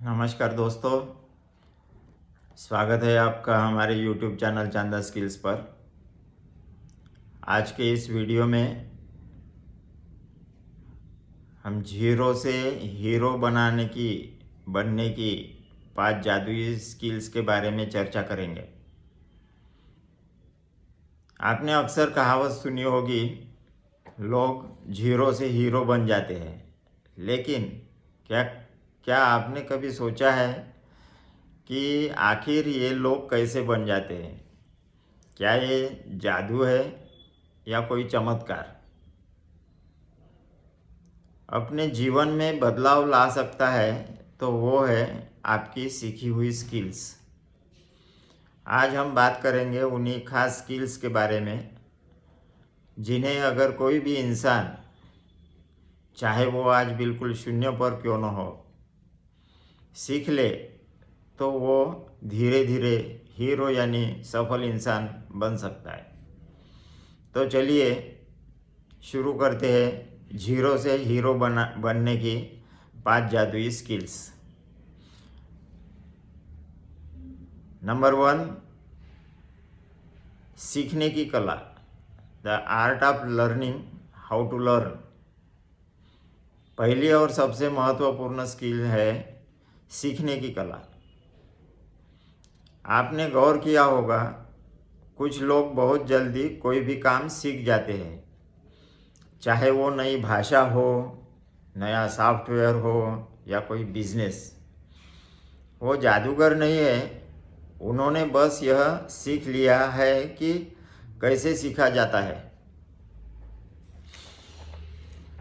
नमस्कार दोस्तों, स्वागत है आपका हमारे YouTube चैनल चांदा स्किल्स पर। आज के इस वीडियो में हम जीरो से हीरो बनने की 5 जादुई स्किल्स के बारे में चर्चा करेंगे। आपने अक्सर कहावत सुनी होगी, लोग जीरो से हीरो बन जाते हैं। लेकिन क्या क्या आपने कभी सोचा है कि आखिर ये लोग कैसे बन जाते हैं? क्या ये जादू है या कोई चमत्कार अपने जीवन में बदलाव ला सकता है? तो वो है आपकी सीखी हुई स्किल्स। आज हम बात करेंगे उन्हीं खास स्किल्स के बारे में जिन्हें अगर कोई भी इंसान, चाहे वो आज बिल्कुल शून्य पर क्यों न हो, सीख ले तो वो धीरे धीरे हीरो यानी सफल इंसान बन सकता है। तो चलिए शुरू करते हैं जीरो से हीरो बनने की 5 जादुई स्किल्स। नंबर 1, सीखने की कला, the art of learning how to learn. पहली और सबसे महत्वपूर्ण स्किल है सीखने की कला। आपने गौर किया होगा, कुछ लोग बहुत जल्दी कोई भी काम सीख जाते हैं, चाहे वो नई भाषा हो, नया सॉफ्टवेयर हो या कोई बिजनेस। वो जादूगर नहीं है, उन्होंने बस यह सीख लिया है कि कैसे सीखा जाता है।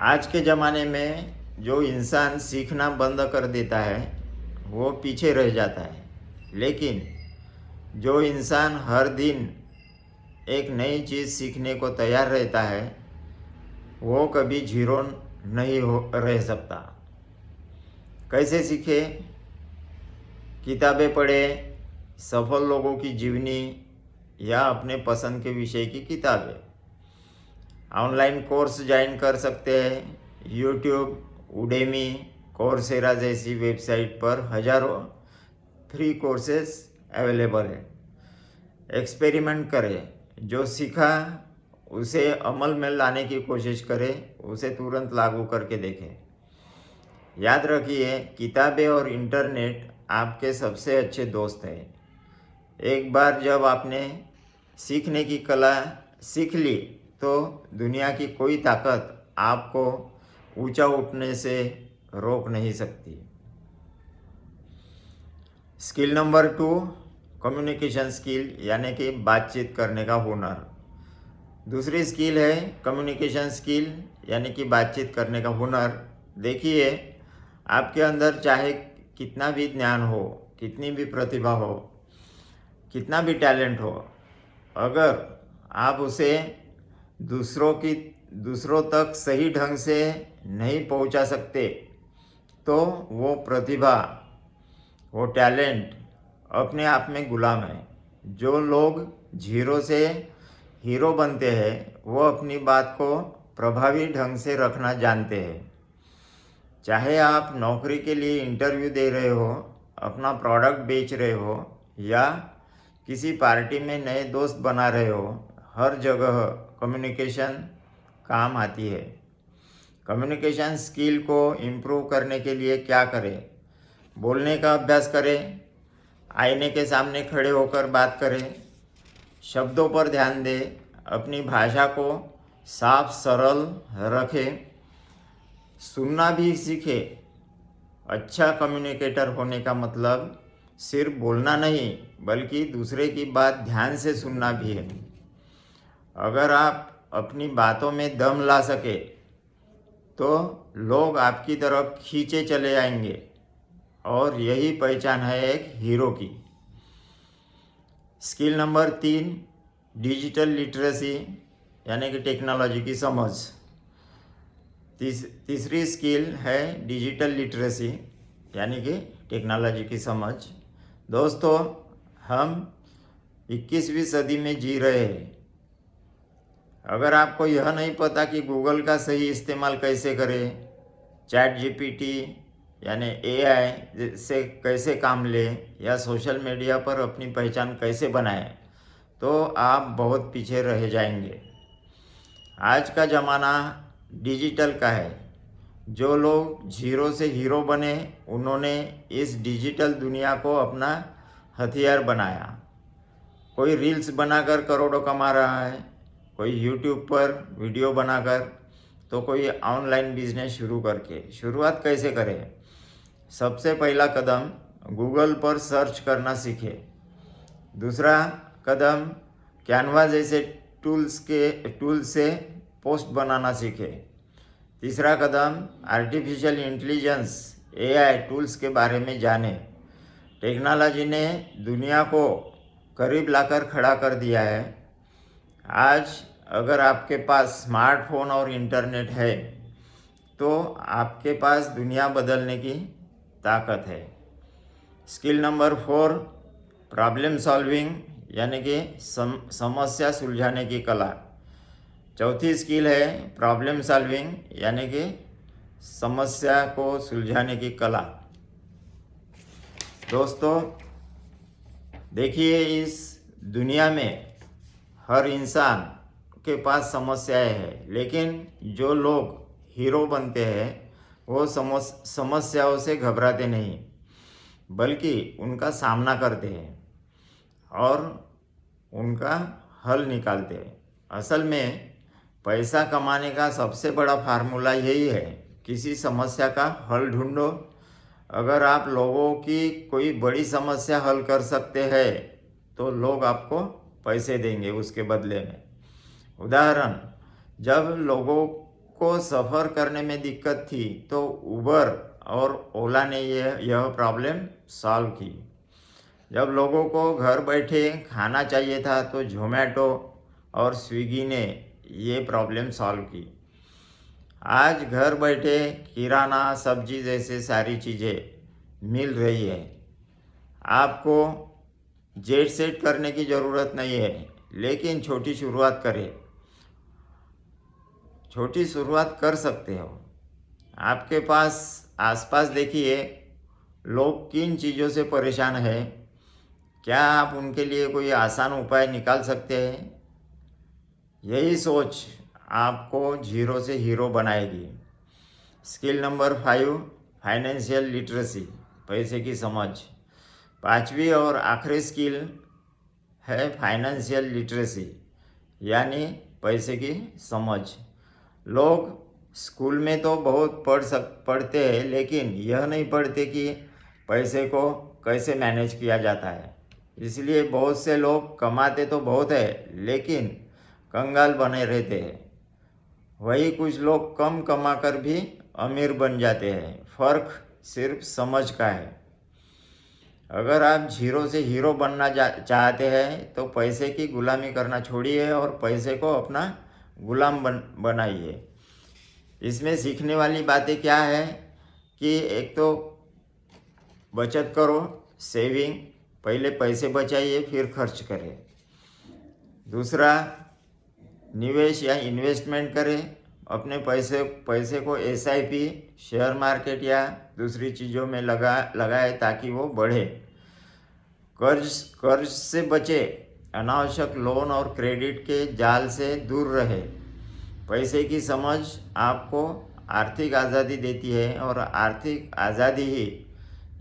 आज के ज़माने में जो इंसान सीखना बंद कर देता है वो पीछे रह जाता है, लेकिन जो इंसान हर दिन एक नई चीज़ सीखने को तैयार रहता है वो कभी जीरो नहीं रह सकता। कैसे सीखे? किताबें पढ़े, सफल लोगों की जीवनी या अपने पसंद के विषय की किताबें। ऑनलाइन कोर्स ज्वाइन कर सकते हैं। यूट्यूब, उडेमी, कोर्सेरा जैसी वेबसाइट पर हजारों फ्री कोर्सेस अवेलेबल है। एक्सपेरिमेंट करें, जो सीखा उसे अमल में लाने की कोशिश करें, उसे तुरंत लागू करके देखें। याद रखिए, किताबें और इंटरनेट आपके सबसे अच्छे दोस्त हैं। एक बार जब आपने सीखने की कला सीख ली तो दुनिया की कोई ताकत आपको ऊंचा उठने से रोक नहीं सकती। स्किल नंबर 2, कम्युनिकेशन स्किल यानी कि बातचीत करने का हुनर। दूसरी स्किल है कम्युनिकेशन स्किल यानी कि बातचीत करने का हुनर। देखिए, आपके अंदर चाहे कितना भी ज्ञान हो, कितनी भी प्रतिभा हो, कितना भी टैलेंट हो, अगर आप उसे दूसरों तक सही ढंग से नहीं पहुंचा सकते तो वो प्रतिभा, वो टैलेंट अपने आप में गुलाम है। जो लोग जीरो से हीरो बनते हैं वो अपनी बात को प्रभावी ढंग से रखना जानते हैं। चाहे आप नौकरी के लिए इंटरव्यू दे रहे हो, अपना प्रोडक्ट बेच रहे हो या किसी पार्टी में नए दोस्त बना रहे हो, हर जगह कम्युनिकेशन काम आती है। कम्युनिकेशन स्किल को इम्प्रूव करने के लिए क्या करें? बोलने का अभ्यास करें, आईने के सामने खड़े होकर बात करें, शब्दों पर ध्यान दें, अपनी भाषा को साफ सरल रखें, सुनना भी सीखें। अच्छा कम्युनिकेटर होने का मतलब सिर्फ बोलना नहीं बल्कि दूसरे की बात ध्यान से सुनना भी है। अगर आप अपनी बातों में दम ला सके तो लोग आपकी तरफ खींचे चले आएंगे और यही पहचान है एक हीरो की। स्किल नंबर 3, डिजिटल लिटरेसी यानी कि टेक्नोलॉजी की समझ। तीसरी स्किल है डिजिटल लिटरेसी यानी कि टेक्नोलॉजी की समझ। दोस्तों, हम 21वीं सदी में जी रहे हैं। अगर आपको यह नहीं पता कि गूगल का सही इस्तेमाल कैसे करें, चैट जीपीटी यानी एआई से कैसे काम ले या सोशल मीडिया पर अपनी पहचान कैसे बनाए, तो आप बहुत पीछे रह जाएंगे। आज का ज़माना डिजिटल का है। जो लोग जीरो से हीरो बने, उन्होंने इस डिजिटल दुनिया को अपना हथियार बनाया। कोई रील्स बनाकर करोड़ों कमा रहा है, कोई यूट्यूब पर वीडियो बनाकर, तो कोई ऑनलाइन बिजनेस शुरू करके। शुरुआत कैसे करें? सबसे पहला कदम गूगल पर सर्च करना सीखे। दूसरा कदम कैनवा जैसे टूल से पोस्ट बनाना सीखे। तीसरा कदम आर्टिफिशियल इंटेलिजेंस एआई टूल्स के बारे में जाने। टेक्नोलॉजी ने दुनिया को करीब लाकर खड़ा कर दिया है। आज अगर आपके पास स्मार्टफोन और इंटरनेट है, तो आपके पास दुनिया बदलने की ताकत है। स्किल नंबर 4, प्रॉब्लम सॉल्विंग, यानी कि समस्या सुलझाने की कला। चौथी स्किल है प्रॉब्लम सॉल्विंग, यानी कि समस्या को सुलझाने की कला। दोस्तों देखिए, इस दुनिया में हर इंसान के पास समस्याएं हैं, लेकिन जो लोग हीरो बनते हैं वो समस्याओं से घबराते नहीं, बल्कि उनका सामना करते हैं और उनका हल निकालते हैं। असल में पैसा कमाने का सबसे बड़ा फार्मूला यही है, किसी समस्या का हल ढूंढो। अगर आप लोगों की कोई बड़ी समस्या हल कर सकते हैं, तो लोग आपको पैसे देंगे उसके बदले में। उदाहरण, जब लोगों को सफ़र करने में दिक्कत थी, तो उबर और ओला ने यह प्रॉब्लम सॉल्व की। जब लोगों को घर बैठे खाना चाहिए था, तो ज़ोमैटो और स्विगी ने ये प्रॉब्लम सॉल्व की। आज घर बैठे किराना, सब्जी जैसे सारी चीज़ें मिल रही है। आपको जेट सेट करने की ज़रूरत नहीं है, लेकिन छोटी शुरुआत करें। छोटी शुरुआत कर सकते हो। आपके पास आसपास देखिए, लोग किन चीज़ों से परेशान हैं, क्या आप उनके लिए कोई आसान उपाय निकाल सकते हैं? यही सोच आपको जीरो से हीरो बनाएगी। स्किल नंबर 5, फाइनेंशियल लिटरेसी, पैसे की समझ। पांचवी और आखिरी स्किल है फाइनेंशियल लिटरेसी, यानी पैसे की समझ। लोग स्कूल में तो बहुत पढ़ते हैं, लेकिन यह नहीं पढ़ते कि पैसे को कैसे मैनेज किया जाता है। इसलिए बहुत से लोग कमाते तो बहुत है, लेकिन कंगाल बने रहते हैं। वही कुछ लोग कम कमाकर भी अमीर बन जाते हैं। फ़र्क सिर्फ समझ का है। अगर आप जीरो से हीरो बनना चाहते हैं, तो पैसे की गुलामी करना छोड़िए और पैसे को अपना गुलाम बनाइए। इसमें सीखने वाली बातें क्या है कि एक तो बचत करो, सेविंग, पहले पैसे बचाइए फिर खर्च करें। दूसरा, निवेश या इन्वेस्टमेंट करें। अपने पैसे को एसआईपी, शेयर मार्केट या दूसरी चीज़ों में लगाए ताकि वो बढ़े। कर्ज से बचे, अनावश्यक लोन और क्रेडिट के जाल से दूर रहे। पैसे की समझ आपको आर्थिक आज़ादी देती है, और आर्थिक आज़ादी ही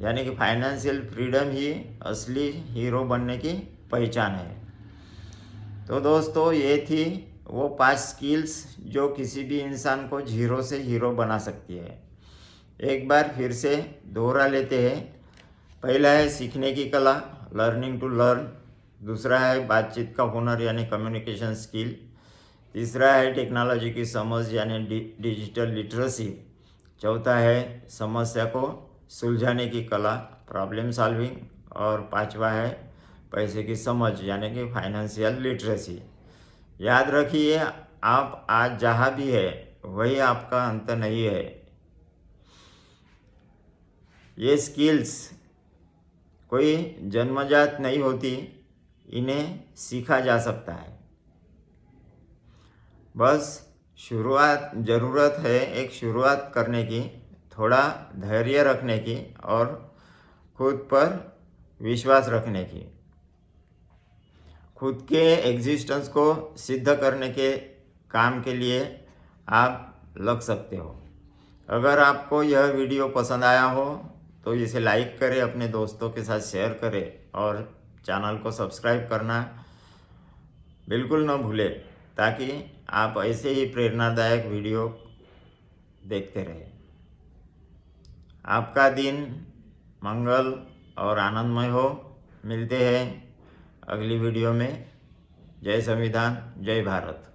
यानी कि फाइनेंशियल फ्रीडम ही असली हीरो बनने की पहचान है। तो दोस्तों, ये थी वो 5 स्किल्स जो किसी भी इंसान को जीरो से हीरो बना सकती है। एक बार फिर से दोहरा लेते हैं। पहला है सीखने की कला, लर्निंग टू लर्न। दूसरा है बातचीत का हुनर, यानी कम्युनिकेशन स्किल। तीसरा है टेक्नोलॉजी की समझ, यानी डिजिटल लिटरेसी। चौथा है समस्या को सुलझाने की कला, प्रॉब्लम सॉल्विंग। और पांचवा है पैसे की समझ, यानी कि फाइनेंशियल लिटरेसी। याद रखिए, आप आज जहाँ भी है वही आपका अंत नहीं है। ये स्किल्स कोई जन्मजात नहीं होती, इन्हें सीखा जा सकता है। बस ज़रूरत है एक शुरुआत करने की, थोड़ा धैर्य रखने की और खुद पर विश्वास रखने की, खुद के एग्जिस्टेंस को सिद्ध करने के काम के लिए आप लग सकते हो। अगर आपको यह वीडियो पसंद आया हो तो इसे लाइक करें, अपने दोस्तों के साथ शेयर करें और चैनल को सब्सक्राइब करना बिल्कुल न भूलें, ताकि आप ऐसे ही प्रेरणादायक वीडियो देखते रहें। आपका दिन मंगल और आनंदमय हो। मिलते हैं अगली वीडियो में। जय संविधान, जय भारत।